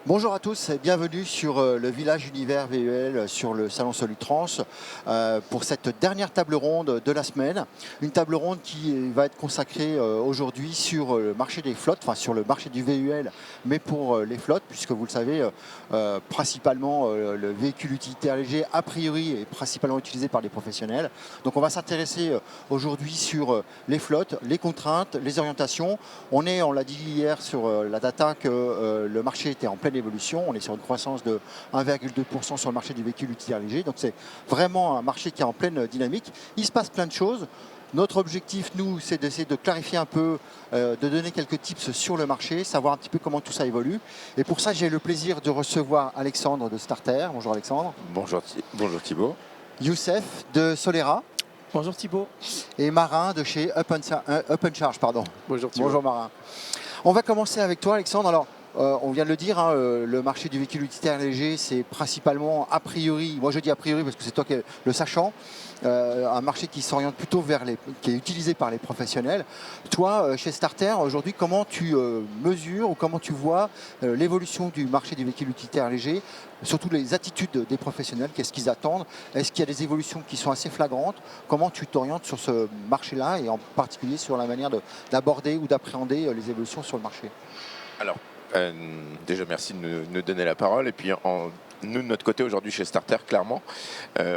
Bonjour à tous et bienvenue sur le Village Univers VUL sur le Salon Solutrans pour cette dernière table ronde de la semaine. Une table ronde qui va être consacrée aujourd'hui sur le marché des flottes, enfin sur le marché du VUL, mais pour les flottes, puisque vous le savez, principalement le véhicule utilitaire léger a priori est principalement utilisé par les professionnels. Donc on va s'intéresser aujourd'hui sur les flottes, les contraintes, les orientations. On l'a dit hier sur la data que le marché était en pleine évolution. On est sur une croissance de 1,2% sur le marché du véhicule utilitaire léger. Donc c'est vraiment un marché qui est en pleine dynamique. Il se passe plein de choses. Notre objectif, nous, c'est d'essayer de clarifier un peu, de donner quelques tips sur le marché, savoir un petit peu comment tout ça évolue. Et pour ça, j'ai le plaisir de recevoir Alexandre de Starter. Bonjour Alexandre. Bonjour Thibaut. Youssef de Solera. Bonjour Thibaut. Et Marin de chez Up and Charge. Pardon. Bonjour Thibaut. Bonjour Marin. On va commencer avec toi Alexandre. Alors, on vient de le dire, hein, le marché du véhicule utilitaire léger, c'est principalement a priori, moi je dis a priori parce que c'est toi qui es le sachant, un marché qui s'oriente plutôt qui est utilisé par les professionnels. Toi, chez Starter, aujourd'hui, comment tu mesures ou comment tu vois l'évolution du marché du véhicule utilitaire léger, surtout les attitudes des professionnels, qu'est-ce qu'ils attendent? Est-ce qu'il y a des évolutions qui sont assez flagrantes? Comment tu t'orientes sur ce marché-là et en particulier sur la manière d'aborder ou d'appréhender les évolutions sur le marché? Alors, déjà merci de nous donner la parole. Et puis, nous, de notre côté, aujourd'hui chez Starter, clairement,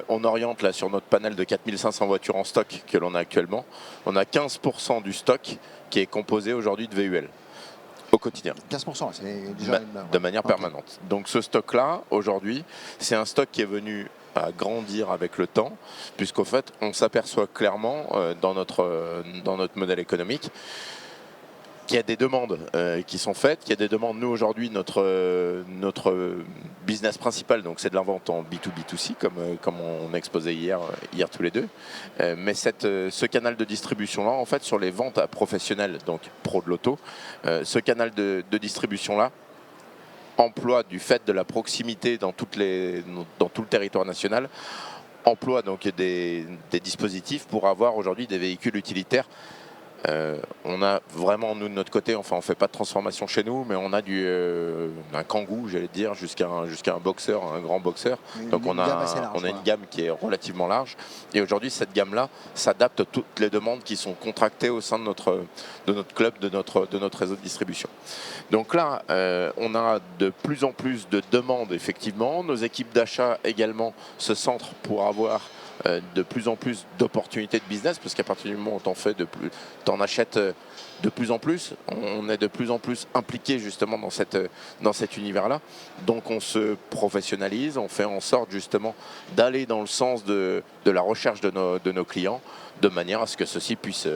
on oriente là sur notre panel de 4500 voitures en stock que l'on a actuellement. On a 15% du stock qui est composé aujourd'hui de VUL au quotidien. 15%, c'est déjà de manière permanente. Donc ce stock-là, aujourd'hui, c'est un stock qui est venu à grandir avec le temps, puisqu'au fait, on s'aperçoit clairement dans notre modèle économique qu'il y a des demandes qui sont faites, qu'il y a des demandes. Nous, aujourd'hui, notre business principal, donc c'est de la vente en B2B2C, comme on exposait hier tous les deux. Mais ce canal de distribution-là, en fait, sur les ventes à professionnels, donc pro de l'auto, ce canal de distribution-là emploie, du fait de la proximité dans tout le territoire national, emploie donc des dispositifs pour avoir aujourd'hui des véhicules utilitaires. On a vraiment, nous de notre côté, enfin on fait pas de transformation chez nous, mais on a un Kangoo, j'allais dire, jusqu'à un boxer, un grand boxer. Donc on a une gamme qui est relativement large. Et aujourd'hui, cette gamme-là s'adapte à toutes les demandes qui sont contractées au sein de notre club, de notre réseau de distribution. Donc là, on a de plus en plus de demandes, effectivement. Nos équipes d'achat également se centrent pour avoir de plus en plus d'opportunités de business, parce qu'à partir du moment où t'en achètes de plus en plus, on est de plus en plus impliqué justement dans cet univers-là. Donc on se professionnalise, on fait en sorte justement d'aller dans le sens de la recherche de nos clients, de manière à ce que ceux-ci puissent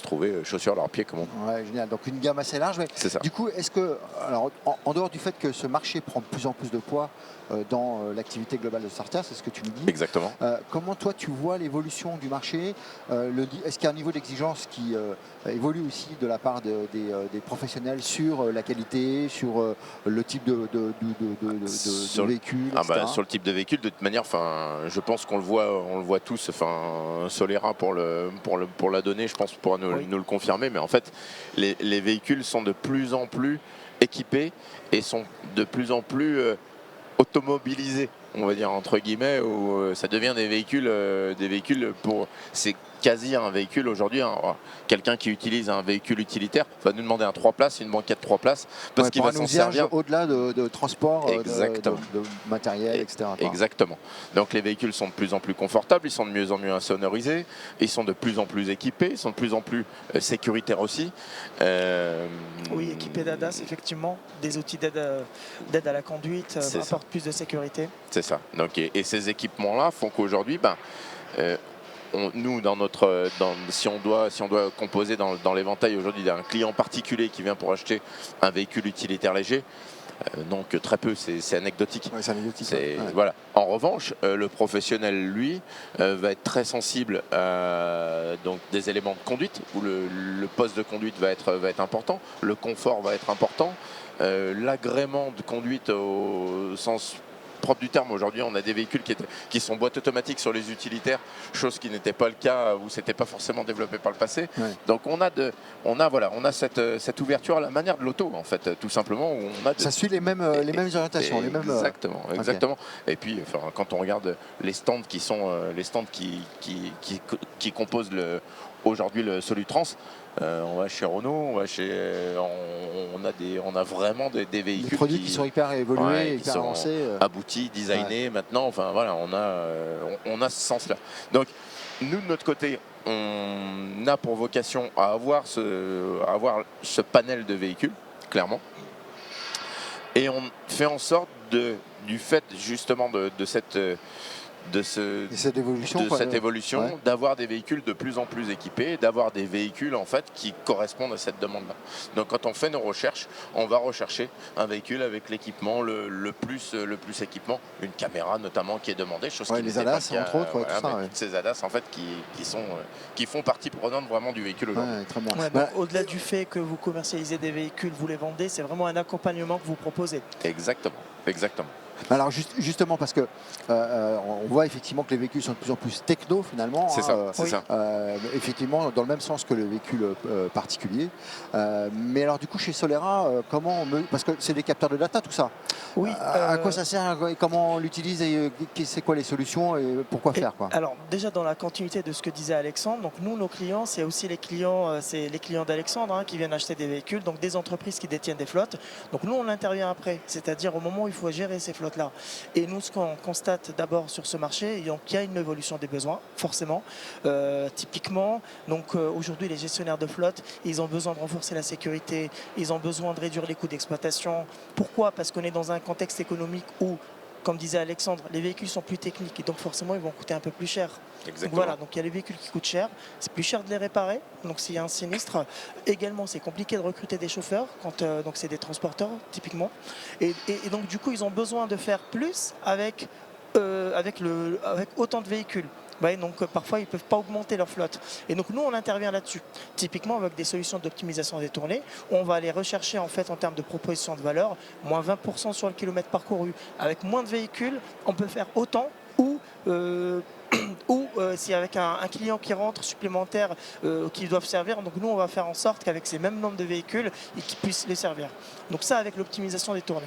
trouver chaussures à leurs pieds. Ouais, génial. Donc une gamme assez large. Mais c'est ça. Du coup, est-ce que, alors, en dehors du fait que ce marché prend de plus en plus de poids dans l'activité globale de Starter, c'est ce que tu me dis. Exactement. Comment toi tu vois l'évolution du marché? Est-ce qu'il y a un niveau d'exigence qui évolue aussi de la part des professionnels sur la qualité, sur le type de véhicule, etc. Sur le type de véhicule, de toute manière, je pense qu'on le voit tous. Solera pour la donnée, je pense pourra nous le confirmer. Mais en fait, les véhicules sont de plus en plus équipés et sont de plus en plus automobilisés, on va dire entre guillemets, où ça devient des véhicules pour. C'est quasi un véhicule aujourd'hui. Quelqu'un qui utilise un véhicule utilitaire va nous demander un 3 places, une banquette 3 places, parce qu'il va s'en servir au-delà de transport, de matériel, etc. Exactement. Donc les véhicules sont de plus en plus confortables, ils sont de mieux en mieux insonorisés, ils sont de plus en plus équipés, ils sont de plus en plus sécuritaires aussi. Oui, équipés d'ADAS, effectivement, des outils d'aide à la conduite apportent plus de sécurité. C'est ça. Donc, et ces équipements-là font qu'aujourd'hui, nous, si on doit composer dans l'éventail aujourd'hui d'un client particulier qui vient pour acheter un véhicule utilitaire léger, donc très peu, c'est anecdotique. Ouais, c'est anecdotique. Voilà. En revanche, le professionnel, lui, va être très sensible à des éléments de conduite, où le poste de conduite va être important, le confort va être important, l'agrément de conduite au sens propre du terme. Aujourd'hui, on a des véhicules qui sont boîte automatique sur les utilitaires, chose qui n'était pas le cas ou c'était pas forcément développé par le passé. Ouais. Donc on a cette ouverture à la manière de l'auto en fait, tout simplement. Où ça suit les mêmes orientations, les mêmes. Exactement. Okay. Et puis, quand on regarde les stands qui sont les stands qui composent aujourd'hui le Solutrans. On va chez Renault, on a vraiment des véhicules. Des produits qui sont hyper évolués, hyper avancés. Aboutis, designés maintenant. Enfin voilà, on a ce sens-là. Donc nous de notre côté, on a pour vocation à avoir ce panel de véhicules, clairement. Et on fait en sorte du fait justement de cette évolution, d'avoir des véhicules de plus en plus équipés, d'avoir des véhicules en fait qui correspondent à cette demande-là. Donc quand on fait nos recherches, on va rechercher un véhicule avec l'équipement le plus équipement, une caméra notamment qui est demandée, chose qui les ADAS entre autres, tout ça. Ces ADAS en fait qui font partie prenante vraiment du véhicule aujourd'hui. Très bien. Au-delà du fait que vous commercialisez des véhicules, vous les vendez, c'est vraiment un accompagnement que vous proposez. Exactement. Alors justement parce que on voit effectivement que les véhicules sont de plus en plus techno finalement. C'est ça. Effectivement dans le même sens que le véhicule particulier. Mais alors du coup chez Solera, parce que c'est des capteurs de data tout ça. Oui. À quoi ça sert et comment on l'utilise et c'est quoi les solutions et pourquoi faire quoi. Alors déjà dans la continuité de ce que disait Alexandre, donc nous nos clients c'est aussi les clients d'Alexandre qui viennent acheter des véhicules, donc des entreprises qui détiennent des flottes. Donc nous on intervient après, c'est-à-dire au moment où il faut gérer ces flottes là. Et nous, ce qu'on constate d'abord sur ce marché, donc il y a une évolution des besoins, forcément. Typiquement, donc aujourd'hui, les gestionnaires de flotte, ils ont besoin de renforcer la sécurité, ils ont besoin de réduire les coûts d'exploitation. Pourquoi ? Parce qu'on est dans un contexte économique où, comme disait Alexandre, les véhicules sont plus techniques et donc forcément ils vont coûter un peu plus cher. Donc voilà, donc il y a les véhicules qui coûtent cher, c'est plus cher de les réparer, donc s'il y a un sinistre. Également, c'est compliqué de recruter des chauffeurs quand donc c'est des transporteurs typiquement. Et donc du coup, ils ont besoin de faire plus avec autant de véhicules. Donc parfois ils ne peuvent pas augmenter leur flotte. Et donc nous on intervient là-dessus. Typiquement avec des solutions d'optimisation des tournées, on va aller rechercher en fait en termes de proposition de valeur, moins 20% sur le kilomètre parcouru. Avec moins de véhicules, on peut faire autant ou si avec un client qui rentre supplémentaire qui doivent servir, donc nous on va faire en sorte qu'avec ces mêmes nombres de véhicules, ils puissent les servir. Donc ça avec l'optimisation des tournées.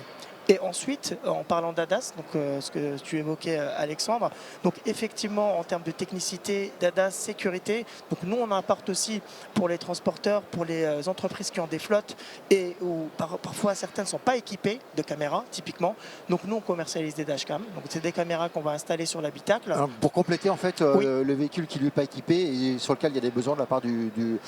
Et ensuite, en parlant d'ADAS, donc ce que tu évoquais Alexandre, donc effectivement en termes de technicité, d'ADAS, sécurité, donc nous on apporte aussi pour les transporteurs, pour les entreprises qui ont des flottes et où parfois certaines ne sont pas équipées de caméras typiquement. Donc nous on commercialise des dashcams, donc c'est des caméras qu'on va installer sur l'habitacle. Pour compléter en fait le véhicule qui lui est pas équipé et sur lequel il y a des besoins de la part du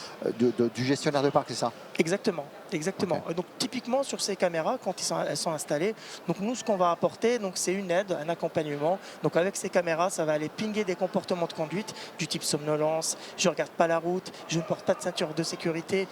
gestionnaire de parc, c'est ça ? Exactement. Okay. Donc typiquement sur ces caméras, quand elles sont installées, donc nous ce qu'on va apporter, donc c'est une aide, un accompagnement. Donc avec ces caméras, ça va aller pinguer des comportements de conduite du type somnolence, je regarde pas la route, je ne porte pas de ceinture de sécurité.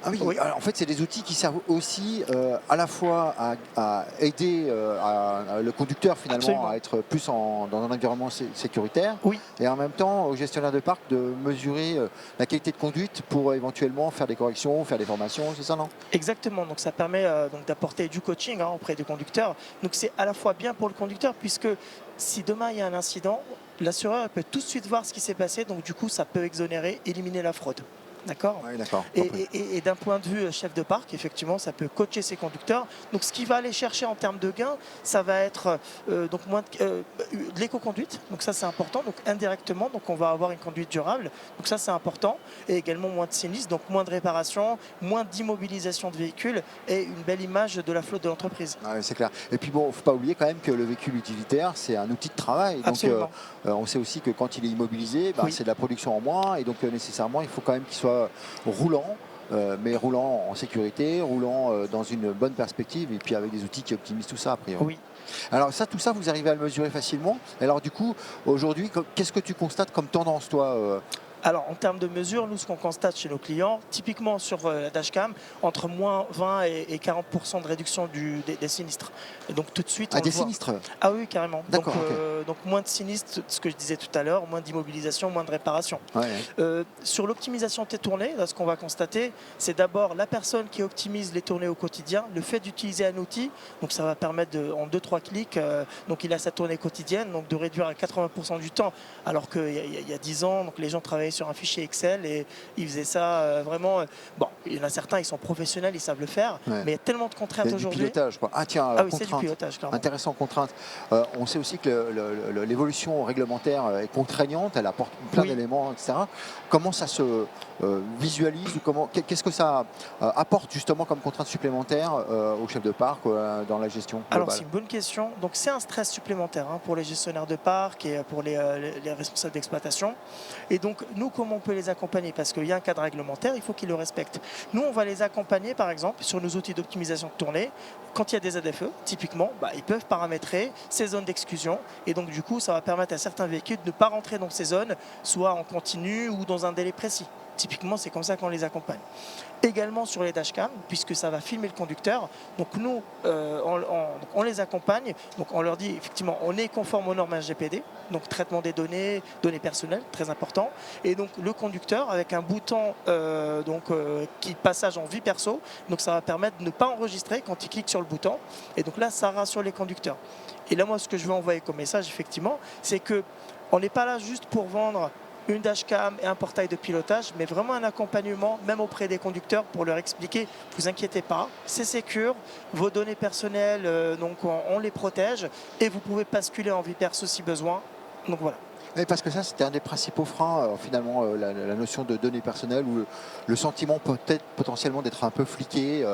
Ah oui. Alors, en fait, c'est des outils qui servent aussi à la fois à aider le conducteur finalement Absolument. À être plus dans un environnement sécuritaire et en même temps au gestionnaire de parc de mesurer la qualité de conduite pour éventuellement faire des corrections, faire des formations, c'est ça non ? Exactement, donc ça permet donc d'apporter du coaching auprès du conducteur. Donc c'est à la fois bien pour le conducteur puisque si demain il y a un incident, l'assureur peut tout de suite voir ce qui s'est passé, donc du coup ça peut exonérer, éliminer la fraude. D'accord. Oui, d'accord. Et d'un point de vue chef de parc, effectivement, ça peut coacher ses conducteurs. Donc, ce qu'il va aller chercher en termes de gains, ça va être donc moins de l'éco-conduite. Donc, ça, c'est important. Donc, indirectement, donc on va avoir une conduite durable. Donc, ça, c'est important. Et également moins de sinistres, donc moins de réparations, moins d'immobilisation de véhicules et une belle image de la flotte de l'entreprise. Ah oui, c'est clair. Et puis, bon, il ne faut pas oublier quand même que le véhicule utilitaire, c'est un outil de travail. Donc, on sait aussi que quand il est immobilisé, c'est de la production en moins. Et donc, nécessairement, il faut quand même qu'il soit roulant, mais roulant en sécurité, roulant dans une bonne perspective et puis avec des outils qui optimisent tout ça a priori. Oui. Alors tout ça, vous arrivez à le mesurer facilement. Alors du coup, aujourd'hui, qu'est-ce que tu constates comme tendance, toi Alors, en termes de mesures, nous, ce qu'on constate chez nos clients, typiquement sur la dashcam, entre moins 20 et 40% de réduction des sinistres. Et donc, tout de suite, on des le voit. sinistres. Ah oui, carrément. D'accord, Donc, moins de sinistres, ce que je disais tout à l'heure, moins d'immobilisation, moins de réparation. Ouais. Sur l'optimisation de tes tournées, là, ce qu'on va constater, c'est d'abord la personne qui optimise les tournées au quotidien, le fait d'utiliser un outil, donc ça va permettre en 2-3 clics, donc il a sa tournée quotidienne, donc de réduire à 80% du temps, alors qu'il y a 10 ans, donc les gens travaillaient sur un fichier Excel et ils faisaient ça vraiment. Bon, il y en a certains, ils sont professionnels, ils savent le faire, mais il y a tellement de contraintes aujourd'hui. Du pilotage, quoi. Ah tiens, ah oui, c'est du pilotage, clairement. Intéressant, contrainte. On sait aussi que l'évolution réglementaire est contraignante, elle apporte plein d'éléments, etc. Comment ça se visualise ou qu'est-ce que ça apporte justement comme contrainte supplémentaire au chef de parc dans la gestion globale? Alors c'est une bonne question. Donc c'est un stress supplémentaire pour les gestionnaires de parc et pour les responsables d'exploitation. Et donc nous, comment on peut les accompagner? Parce qu'il y a un cadre réglementaire, il faut qu'ils le respectent. Nous, on va les accompagner par exemple sur nos outils d'optimisation de tournée. Quand il y a des ZFE, typiquement, ils peuvent paramétrer ces zones d'exclusion. Et donc du coup, ça va permettre à certains véhicules de ne pas rentrer dans ces zones, soit en continu ou dans un délai précis. Typiquement, c'est comme ça qu'on les accompagne. Également sur les dashcams, puisque ça va filmer le conducteur. Donc nous, on les accompagne. Donc on leur dit effectivement, on est conforme aux normes RGPD, donc traitement des données personnelles, très important. Et donc le conducteur avec un bouton qui passage en vie perso. Donc ça va permettre de ne pas enregistrer quand il clique sur le bouton. Et donc là, ça rassure les conducteurs. Et là, moi, ce que je veux envoyer comme message, effectivement, c'est que on n'est pas là juste pour vendre une dashcam et un portail de pilotage, mais vraiment un accompagnement, même auprès des conducteurs, pour leur expliquer, vous inquiétez pas, c'est sécure, vos données personnelles, donc on les protège, et vous pouvez basculer en vie perso si besoin. Donc voilà. Oui, parce que ça, c'était un des principaux freins, finalement, la notion de données personnelles, ou le sentiment peut-être potentiellement d'être un peu fliqué,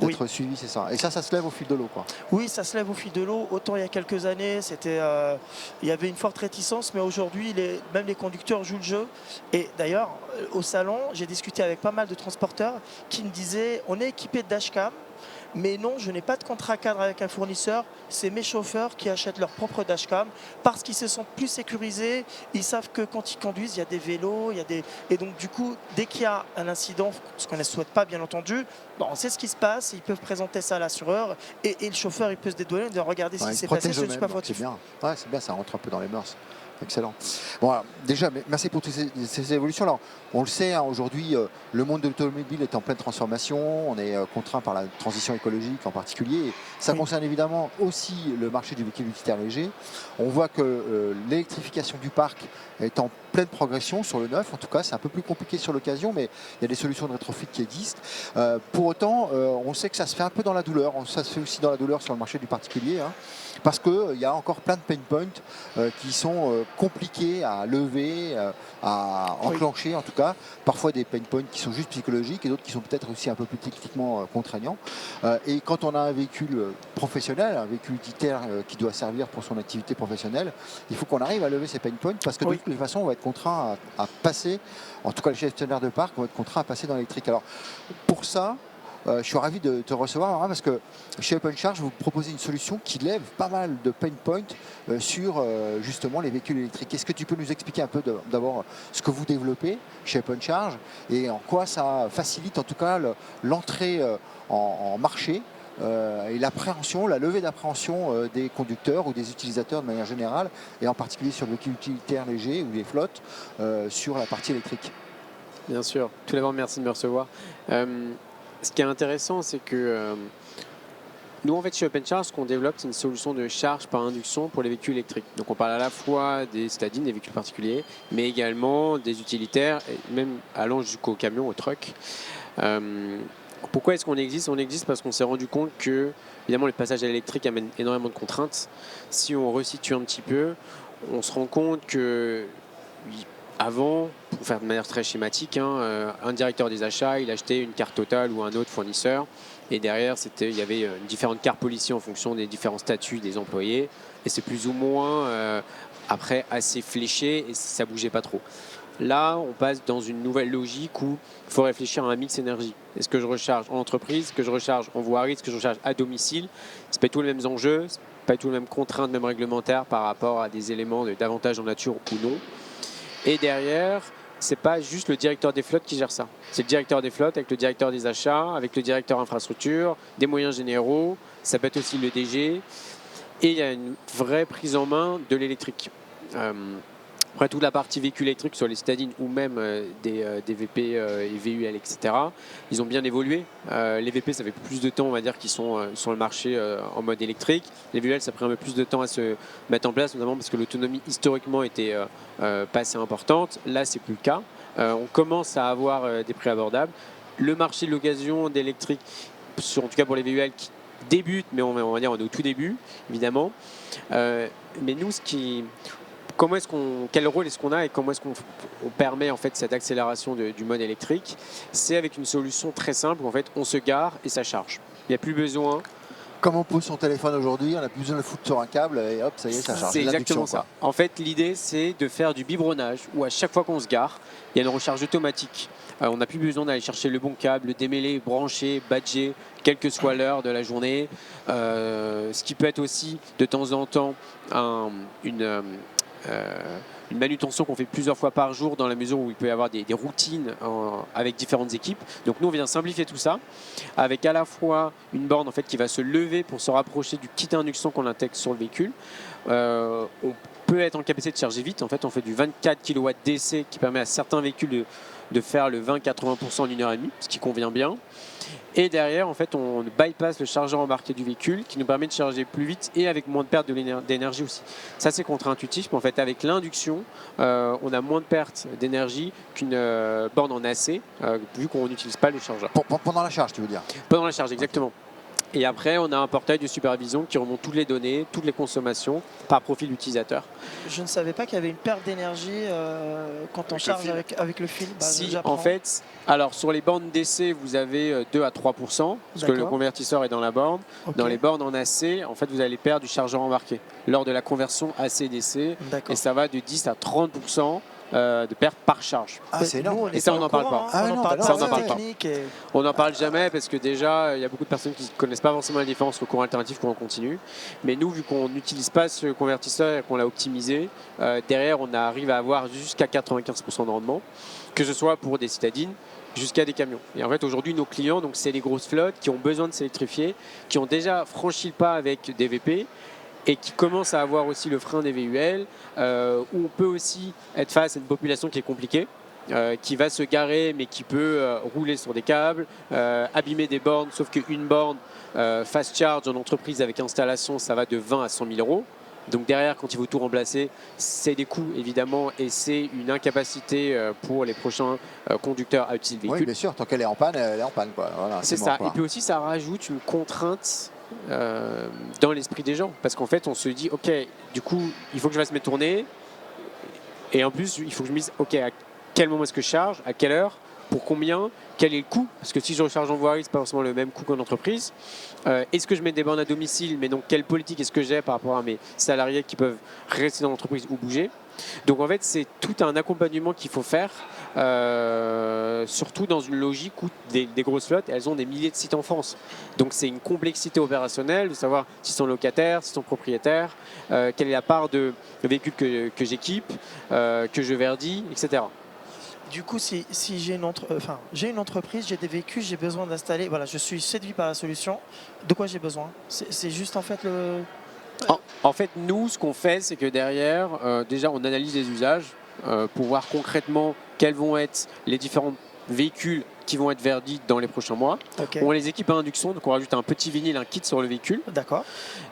d'être suivi, c'est ça. Et ça se lève au fil de l'eau, quoi. Oui, ça se lève au fil de l'eau. Autant il y a quelques années, il y avait une forte réticence, mais aujourd'hui, même les conducteurs jouent le jeu. Et d'ailleurs, au salon, j'ai discuté avec pas mal de transporteurs qui me disaient, on est équipé de dashcam, mais non, je n'ai pas de contrat cadre avec un fournisseur. C'est mes chauffeurs qui achètent leur propre dashcam parce qu'ils se sentent plus sécurisés. Ils savent que quand ils conduisent, il y a des vélos, et donc du coup, dès qu'il y a un incident, ce qu'on ne souhaite pas bien entendu, on sait ce qui se passe. Ils peuvent présenter ça à l'assureur et le chauffeur, il peut se dédouaner de regarder ce qui s'est passé. Je ne suis pas fautif. C'est bien. Ouais, c'est bien, ça rentre un peu dans les mœurs. Excellent. Bon, alors, déjà, merci pour toutes ces évolutions. Alors, on le sait, aujourd'hui, le monde de l'automobile est en pleine transformation. On est contraint par la transition écologique en particulier. Et ça concerne évidemment aussi le marché du véhicule utilitaire léger. On voit que l'électrification du parc est en pleine progression sur le neuf. En tout cas, c'est un peu plus compliqué sur l'occasion, mais il y a des solutions de rétrofit qui existent. Pour autant, on sait que ça se fait un peu dans la douleur. Ça se fait aussi dans la douleur sur le marché du particulier, parce qu'il y a encore plein de pain points qui sont compliqués à lever, à enclencher en tout cas. Parfois des pain points qui sont juste psychologiques et d'autres qui sont peut-être aussi un peu plus techniquement contraignants. Et quand on a un véhicule professionnel, un véhicule utilitaire qui doit servir pour son activité professionnelle, il faut qu'on arrive à lever ces pain points parce que de toute façon, on va être contraint à passer, en tout cas les gestionnaires de parc vont être contraints à passer dans l'électrique. Alors pour ça, je suis ravi de te recevoir, parce que chez OpenCharge, vous proposez une solution qui lève pas mal de pain points sur justement les véhicules électriques. Est-ce que tu peux nous expliquer un peu d'abord ce que vous développez chez OpenCharge et en quoi ça facilite en tout cas l'entrée en marché et l'appréhension, la levée d'appréhension des conducteurs ou des utilisateurs de manière générale, et en particulier sur le véhicule utilitaire léger ou les flottes sur la partie électrique? Bien sûr. Tout d'abord, merci de me recevoir. Ce qui est intéressant, c'est que nous, en fait, chez OpenCharge, ce qu'on développe, c'est une solution de charge par induction pour les véhicules électriques. Donc, on parle à la fois des citadines, des véhicules particuliers, mais également des utilitaires, et même allant jusqu'aux camions, aux trucks. Pourquoi est-ce qu'on existe? On existe parce qu'on s'est rendu compte que, évidemment, le passage à l'électrique amène énormément de contraintes. Si on resitue un petit peu, on se rend compte que avant, pour faire de manière très schématique, un directeur des achats, il achetait une carte Total ou un autre fournisseur. Et derrière, il y avait différentes cartes policiers en fonction des différents statuts des employés. Et c'est plus ou moins, après, assez fléché et ça ne bougeait pas trop. Là, on passe dans une nouvelle logique où il faut réfléchir à un mix énergie. Est-ce que je recharge en entreprise? Est-ce que je recharge en voirie? Est-ce que je recharge à domicile? Ce n'est pas tous les mêmes enjeux, ce n'est pas tous les mêmes contraintes, même réglementaires par rapport à des éléments d'avantage en nature ou non. Et derrière, c'est pas juste le directeur des flottes qui gère ça. C'est le directeur des flottes avec le directeur des achats, avec le directeur infrastructure, des moyens généraux, ça peut être aussi le DG. Et il y a une vraie prise en main de l'électrique. Après, toute la partie véhicule électrique sur les citadines ou même des VP et VUL, etc., ils ont bien évolué. Les VP, ça fait plus de temps, on va dire, qu'ils sont sur le marché en mode électrique. Les VUL, ça a pris un peu plus de temps à se mettre en place, notamment parce que l'autonomie, historiquement, était pas assez importante. Là, c'est plus le cas. On commence à avoir des prix abordables. Le marché de l'occasion d'électrique, en tout cas pour les VUL, qui débute, mais on va dire on est au tout début, évidemment. Mais nous, quel rôle est-ce qu'on a et comment est-ce qu'on permet en fait cette accélération du mode électrique? C'est avec une solution très simple où en fait on se gare et ça charge. Il n'y a plus besoin. Comme on pose son téléphone aujourd'hui, on n'a plus besoin de le foutre sur un câble et hop, ça y est, ça charge. C'est exactement ça. En fait, l'idée c'est de faire du biberonnage où à chaque fois qu'on se gare, il y a une recharge automatique. On n'a plus besoin d'aller chercher le bon câble, le démêler, brancher, badger, quelle que soit l'heure de la journée. Ce qui peut être aussi de temps en temps une manutention qu'on fait plusieurs fois par jour dans la mesure où il peut y avoir des routines avec différentes équipes. Donc nous on vient simplifier tout ça avec à la fois une borne en fait qui va se lever pour se rapprocher du kit induction qu'on intègre sur le véhicule. On peut être en capacité de charger vite. En fait on fait du 24 kW DC qui permet à certains véhicules de faire le 20-80% en 1h30, ce qui convient bien. Et derrière, en fait, on bypass le chargeur embarqué du véhicule qui nous permet de charger plus vite et avec moins de perte d'énergie aussi. Ça, c'est contre-intuitif, mais en fait, avec l'induction, on a moins de perte d'énergie qu'une borne en AC, vu qu'on n'utilise pas le chargeur. Pendant la charge, tu veux dire? Pendant la charge, exactement. Et après, on a un portail de supervision qui remonte toutes les données, toutes les consommations par profil utilisateur. Je ne savais pas qu'il y avait une perte d'énergie quand on charge avec le fil. Si, en fait, alors sur les bornes DC, vous avez 2 à 3%, parce que le convertisseur est dans la borne. Okay. Dans les bornes en AC, en fait, vous allez perdre du chargeur embarqué lors de la conversion AC-DC. Et ça va de 10 à 30%. De perte par charge. Ah, c'est énorme. Et ça, on n'en parle pas. On n'en parle pas. On n'en parle jamais parce que déjà, il y a beaucoup de personnes qui ne connaissent pas forcément la différence entre courant alternatif et courant continu. Mais nous, vu qu'on n'utilise pas ce convertisseur et qu'on l'a optimisé, derrière, on arrive à avoir jusqu'à 95% de rendement, que ce soit pour des citadines, jusqu'à des camions. Et en fait, aujourd'hui, nos clients, donc c'est les grosses flottes qui ont besoin de s'électrifier, qui ont déjà franchi le pas avec des VP, et qui commence à avoir aussi le frein des VUL, où on peut aussi être face à une population qui est compliquée, qui va se garer mais qui peut rouler sur des câbles, abîmer des bornes, sauf qu'une borne fast charge en entreprise avec installation, ça va de 20 à 100 000 euros. Donc derrière, quand il faut tout remplacer, c'est des coûts évidemment et c'est une incapacité pour les prochains conducteurs à utiliser le véhicule. Oui, bien sûr, tant qu'elle est en panne, elle est en panne. Voilà, c'est ça. Et puis aussi, ça rajoute une contrainte dans l'esprit des gens parce qu'en fait on se dit ok, du coup il faut que je fasse mes tournées et en plus il faut que je me dise ok, à quel moment est-ce que je charge, à quelle heure, pour combien, quel est le coût, parce que si je recharge en voirie c'est pas forcément le même coût qu'en entreprise. Est-ce que je mets des bornes à domicile, mais donc quelle politique est-ce que j'ai par rapport à mes salariés qui peuvent rester dans l'entreprise ou bouger. Donc en fait c'est tout un accompagnement qu'il faut faire, surtout dans une logique où des grosses flottes, elles ont des milliers de sites en France. Donc c'est une complexité opérationnelle de savoir s'ils sont locataires, s'ils sont propriétaires, quelle est la part de véhicules que j'équipe, que je verdis, etc. Du coup, si j'ai une entreprise, j'ai des véhicules, j'ai besoin d'installer, voilà, je suis séduit par la solution, de quoi j'ai besoin? C'est juste en fait le... En fait, nous, ce qu'on fait, c'est que derrière, déjà, on analyse les usages pour voir concrètement quels vont être les différents véhicules qui vont être verdis dans les prochains mois. Okay. On les équipe à induction, donc on rajoute un petit vinyle, un kit sur le véhicule. D'accord.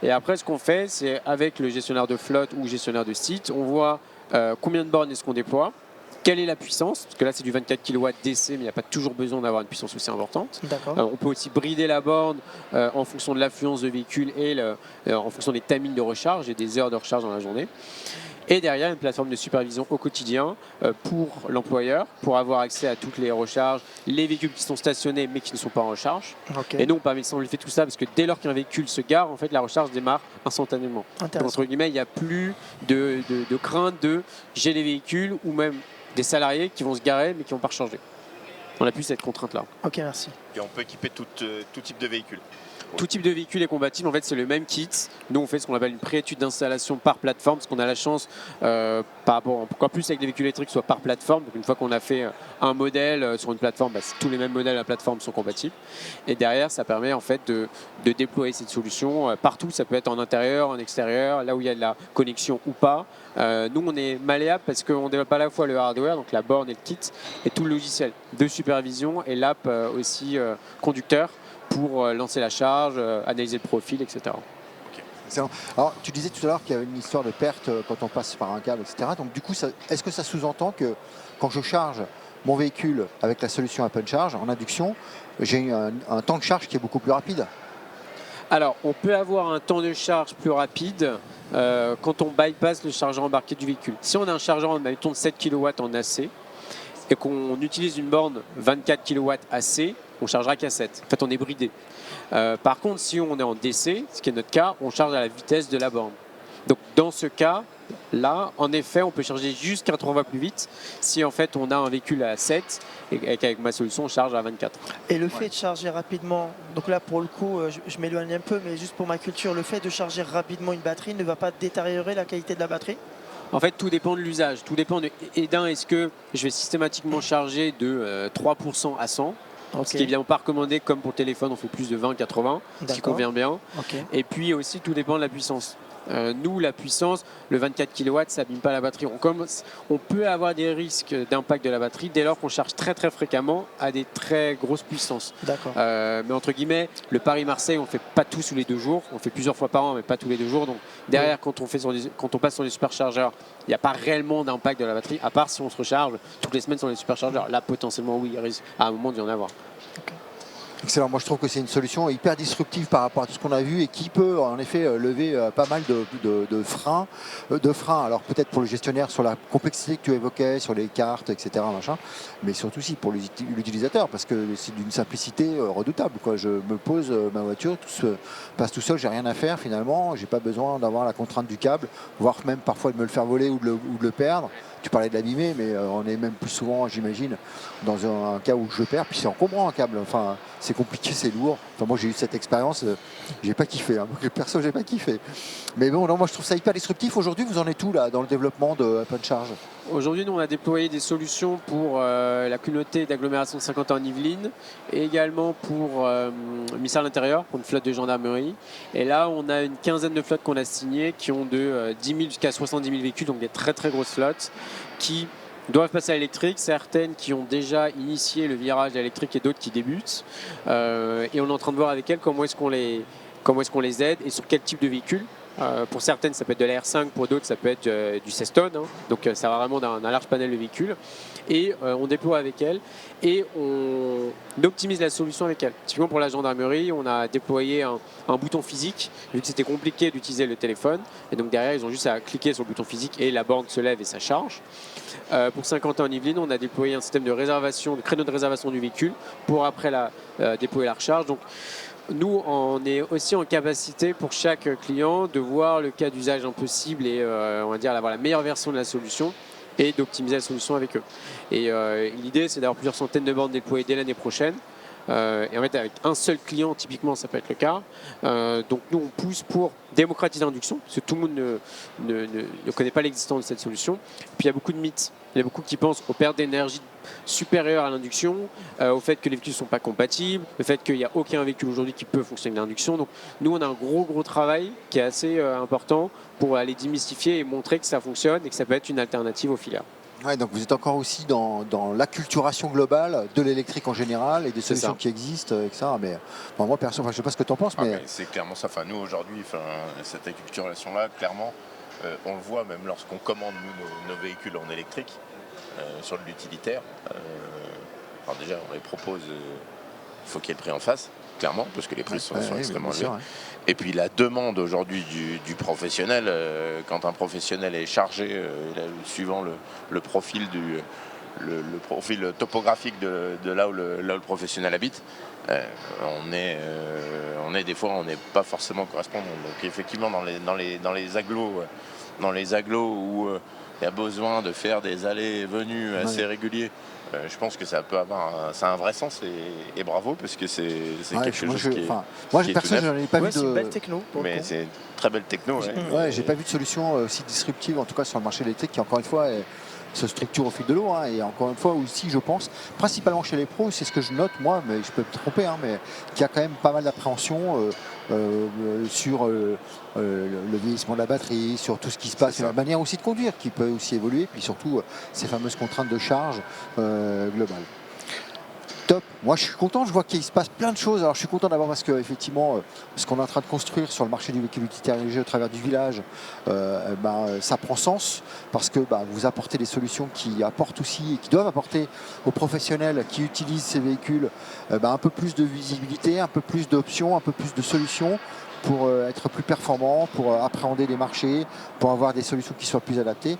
Et après, ce qu'on fait, c'est avec le gestionnaire de flotte ou gestionnaire de site, on voit combien de bornes est-ce qu'on déploie, quelle est la puissance, parce que là c'est du 24 kW DC, mais il n'y a pas toujours besoin d'avoir une puissance aussi importante. On peut aussi brider la borne en fonction de l'affluence de véhicule et en fonction des timings de recharge et des heures de recharge dans la journée. Et derrière, une plateforme de supervision au quotidien pour l'employeur, pour avoir accès à toutes les recharges, les véhicules qui sont stationnés mais qui ne sont pas en recharge. Okay. Et nous, on permet de simplifier tout ça parce que dès lors qu'un véhicule se gare, en fait, la recharge démarre instantanément. Donc, entre guillemets, il n'y a plus de crainte de j'ai les véhicules ou même des salariés qui vont se garer mais qui ne vont pas recharger. On n'a plus cette contrainte-là. Ok, merci. Et on peut équiper tout type de véhicule. Tout type de véhicule est compatible. En fait, c'est le même kit. Nous, on fait ce qu'on appelle une pré-étude d'installation par plateforme, parce qu'on a la chance, par rapport, encore plus avec les véhicules électriques, soit par plateforme. Donc, une fois qu'on a fait un modèle sur une plateforme, tous les mêmes modèles à la plateforme sont compatibles. Et derrière, ça permet en fait de déployer cette solution partout. Ça peut être en intérieur, en extérieur, là où il y a de la connexion ou pas. Nous, on est malléable parce qu'on développe à la fois le hardware, donc la borne et le kit, et tout le logiciel de supervision et l'app aussi conducteur pour lancer la charge, analyser le profil, etc. Excellent. Alors, tu disais tout à l'heure qu'il y avait une histoire de perte quand on passe par un câble, etc. Donc, du coup, est-ce que ça sous-entend que quand je charge mon véhicule avec la solution Apple Charge en induction, j'ai un temps de charge qui est beaucoup plus rapide? Alors, on peut avoir un temps de charge plus rapide quand on bypass le chargeur embarqué du véhicule. Si on a un chargeur, mettons, de 7 kW en AC et qu'on utilise une borne 24 kW AC, on chargera qu'à 7. En fait, on est bridé. Par contre, si on est en DC, ce qui est notre cas, on charge à la vitesse de la borne. Donc, dans ce cas, là, en effet, on peut charger jusqu'à 3 fois plus vite si en fait on a un véhicule à 7 et qu'avec ma solution on charge à 24. Et le fait de charger rapidement, donc là pour le coup je m'éloigne un peu, mais juste pour ma culture, le fait de charger rapidement une batterie ne va pas détériorer la qualité de la batterie? En fait, tout dépend de l'usage. Tout dépend de. Et d'un, est-ce que je vais systématiquement charger de 3% à 100, ce qui est évidemment pas recommandé, comme pour le téléphone, on fait plus de 20-80, ce qui convient bien. Et puis aussi, tout dépend de la puissance. Nous, la puissance, le 24 kW, ça n'abîme pas la batterie. On peut avoir des risques d'impact de la batterie dès lors qu'on charge très très fréquemment à des très grosses puissances. Mais entre guillemets, le Paris-Marseille, on ne fait pas tout sous les 2 jours. On fait plusieurs fois par an, mais pas tous les 2 jours. Donc derrière, quand on passe sur les superchargeurs, il n'y a pas réellement d'impact de la batterie, à part si on se recharge toutes les semaines sur les superchargeurs. Là, potentiellement, oui, il risque à un moment d'y en avoir. Excellent. Moi, je trouve que c'est une solution hyper disruptive par rapport à tout ce qu'on a vu et qui peut en effet lever pas mal de freins. Alors peut-être pour le gestionnaire sur la complexité que tu évoquais, sur les cartes, etc. Machin, mais surtout aussi pour l'utilisateur parce que c'est d'une simplicité redoutable, quoi. Je me pose ma voiture, tout se passe tout seul, j'ai rien à faire finalement. J'ai pas besoin d'avoir la contrainte du câble, voire même parfois de me le faire voler ou de le perdre. Tu parlais de l'abîmer, mais on est même plus souvent, j'imagine, dans un cas où je perds, puis c'est encombrant un câble. Enfin, c'est compliqué, c'est lourd. Enfin, moi, j'ai eu cette expérience, j'ai pas kiffé. Hein. Perso, j'ai pas kiffé. Mais bon, non, moi, je trouve ça hyper disruptif. Aujourd'hui, vous en êtes où là dans le développement de Apple Charge? Aujourd'hui, nous, on a déployé des solutions pour la communauté d'agglomération de Saint-Quentin en Yvelines et également pour ministère de l'Intérieur, pour une flotte de gendarmerie. Et là, on a une quinzaine de flottes qu'on a signées qui ont de 10 000 jusqu'à 70 000 véhicules, donc des très très grosses flottes qui doivent passer à l'électrique, certaines qui ont déjà initié le virage à l'électrique et d'autres qui débutent. Et on est en train de voir avec elles comment est-ce qu'on les aide et sur quel type de véhicule. Pour certaines, ça peut être de la R5, pour d'autres, ça peut être du 16 tonnes. Hein. Donc, ça va vraiment d'un large panel de véhicules. Et on déploie avec elles et on optimise la solution avec elles. Typiquement, pour la gendarmerie, on a déployé un bouton physique, vu que c'était compliqué d'utiliser le téléphone. Et donc, derrière, ils ont juste à cliquer sur le bouton physique et la borne se lève et ça charge. Pour Saint-Quentin en Yvelines, on a déployé un système de réservation, de créneau de réservation du véhicule pour après déployer la recharge. Donc, nous, on est aussi en capacité pour chaque client de voir le cas d'usage possible et on va dire avoir la meilleure version de la solution et d'optimiser la solution avec eux. Et l'idée, c'est d'avoir plusieurs centaines de bornes déployées dès l'année prochaine. Et en fait, avec un seul client, typiquement, ça peut être le cas. Donc, nous, on pousse pour démocratiser l'induction, parce que tout le monde ne connaît pas l'existence de cette solution. Puis, il y a beaucoup de mythes. Il y a beaucoup qui pensent aux pertes d'énergie supérieures à l'induction, au fait que les véhicules ne sont pas compatibles, le fait qu'il n'y a aucun véhicule aujourd'hui qui peut fonctionner avec l'induction. Donc, nous, on a un gros travail qui est assez important pour aller démystifier et montrer que ça fonctionne et que ça peut être une alternative au filaire. Ouais, donc vous êtes encore aussi dans l'acculturation globale de l'électrique en général et des solutions qui existent, etc. Mais bon, moi, perso, je ne sais pas ce que tu en penses. Mais c'est clairement ça. Nous, aujourd'hui, cette acculturation-là, clairement, on le voit même lorsqu'on commande nos véhicules en électrique sur l'utilitaire. Alors déjà, on les propose, il faut qu'il y ait le prix en face, clairement, parce que les prix sont extrêmement élevés. Et puis la demande aujourd'hui du professionnel, quand un professionnel est chargé, suivant le profil le profil topographique de là où le professionnel habite, on est des fois, on n'est pas forcément correspondant. Donc effectivement, dans les agglos où y a besoin de faire des allées et venues assez réguliers, je pense que ça peut avoir ça a un vrai sens et bravo parce que c'est quelque chose qui est. Moi, qui est personnellement, tout j'en ai pas vu Ouais, c'est une de. belle techno. pour le Mais coup. c'est une très belle techno. Ouais. J'ai pas vu de solution aussi disruptive, en tout cas sur le marché électrique, qui encore une fois se structure au fil de l'eau. Et encore une fois aussi, je pense, principalement chez les pros, c'est ce que je note moi, mais je peux me tromper, mais qu'il y a quand même pas mal d'appréhension sur le vieillissement de la batterie, sur tout ce qui se passe, C'est et ça. la manière aussi de conduire qui peut aussi évoluer, puis surtout ces fameuses contraintes de charge globales. Top. Moi, je suis content. Je vois qu'il se passe plein de choses. Alors, je suis content d'abord parce que effectivement, ce qu'on est en train de construire sur le marché du véhicule utilitaire léger au travers du village, ça prend sens parce que vous apportez des solutions qui apportent aussi et qui doivent apporter aux professionnels qui utilisent ces véhicules un peu plus de visibilité, un peu plus d'options, un peu plus de solutions pour être plus performants, pour appréhender les marchés, pour avoir des solutions qui soient plus adaptées.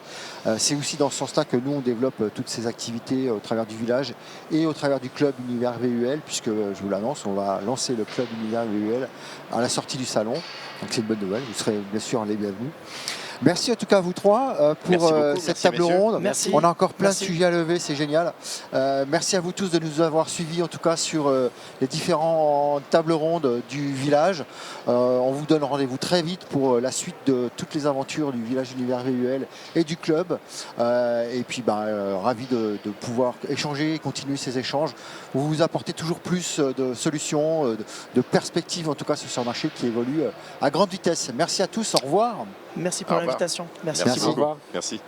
C'est aussi dans ce sens-là que nous, on développe toutes ces activités au travers du village et au travers du club Univers VUL, puisque je vous l'annonce, on va lancer le club Univers VUL à la sortie du salon. Donc c'est une bonne nouvelle, vous serez bien sûr les bienvenus. Merci en tout cas à vous trois pour Merci beaucoup, cette merci, table messieurs. ronde. Merci. On a encore plein Merci. de sujets à lever, c'est génial. Merci à vous tous de nous avoir suivis en tout cas sur les différentes tables rondes du village. On vous donne rendez-vous très vite pour la suite de toutes les aventures du village Univers VUL et du club. Et puis ravi de pouvoir échanger et continuer ces échanges. Vous apportez toujours plus de solutions, de perspectives en tout cas sur ce marché qui évolue à grande vitesse. Merci à tous, au revoir. Merci pour Au revoir. l'invitation. Merci. Merci Merci. beaucoup. Merci.